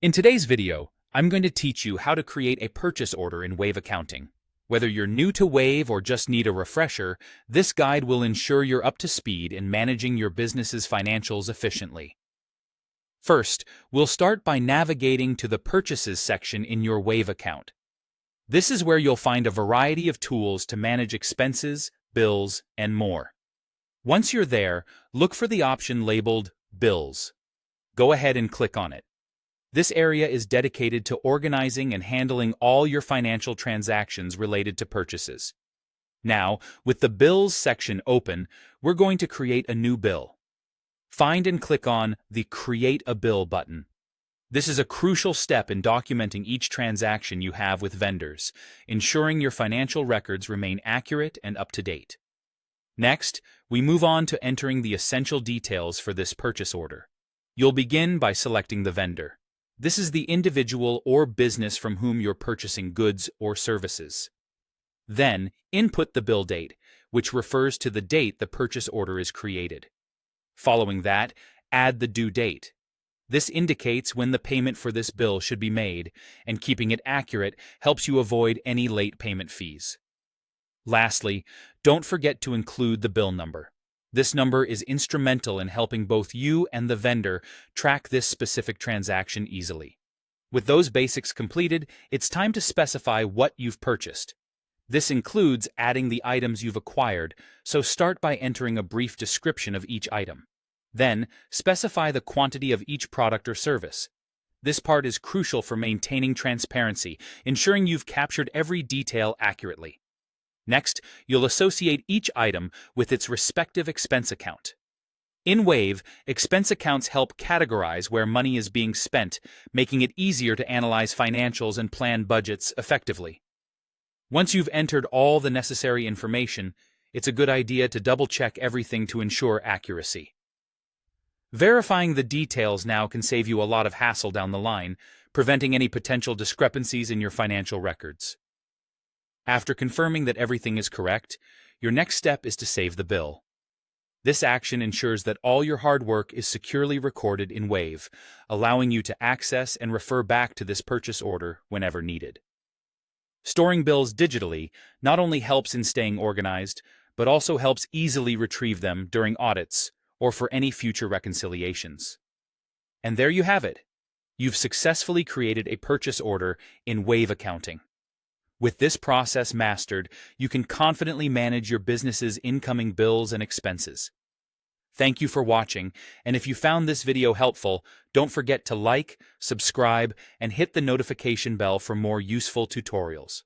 In today's video, I'm going to teach you how to create a purchase order in Wave Accounting. Whether you're new to Wave or just need a refresher, this guide will ensure you're up to speed in managing your business's financials efficiently. First, we'll start by navigating to the Purchases section in your Wave account. This is where you'll find a variety of tools to manage expenses, bills, and more. Once you're there, look for the option labeled Bills. Go ahead and click on it. This area is dedicated to organizing and handling all your financial transactions related to purchases. Now, with the Bills section open, we're going to create a new bill. Find and click on the Create a Bill button. This is a crucial step in documenting each transaction you have with vendors, ensuring your financial records remain accurate and up to date. Next, we move on to entering the essential details for this purchase order. You'll begin by selecting the vendor. This is the individual or business from whom you're purchasing goods or services. Then, input the bill date, which refers to the date the purchase order is created. Following that, add the due date. This indicates when the payment for this bill should be made, and keeping it accurate helps you avoid any late payment fees. Lastly, don't forget to include the bill number. This number is instrumental in helping both you and the vendor track this specific transaction easily. With those basics completed, it's time to specify what you've purchased. This includes adding the items you've acquired, so start by entering a brief description of each item. Then, specify the quantity of each product or service. This part is crucial for maintaining transparency, ensuring you've captured every detail accurately. Next, you'll associate each item with its respective expense account. In Wave, expense accounts help categorize where money is being spent, making it easier to analyze financials and plan budgets effectively. Once you've entered all the necessary information, it's a good idea to double-check everything to ensure accuracy. Verifying the details now can save you a lot of hassle down the line, preventing any potential discrepancies in your financial records. After confirming that everything is correct, your next step is to save the bill. This action ensures that all your hard work is securely recorded in Wave, allowing you to access and refer back to this purchase order whenever needed. Storing bills digitally not only helps in staying organized, but also helps easily retrieve them during audits or for any future reconciliations. And there you have it. You've successfully created a purchase order in Wave Accounting. With this process mastered, you can confidently manage your business's incoming bills and expenses. Thank you for watching, and if you found this video helpful, don't forget to like, subscribe, and hit the notification bell for more useful tutorials.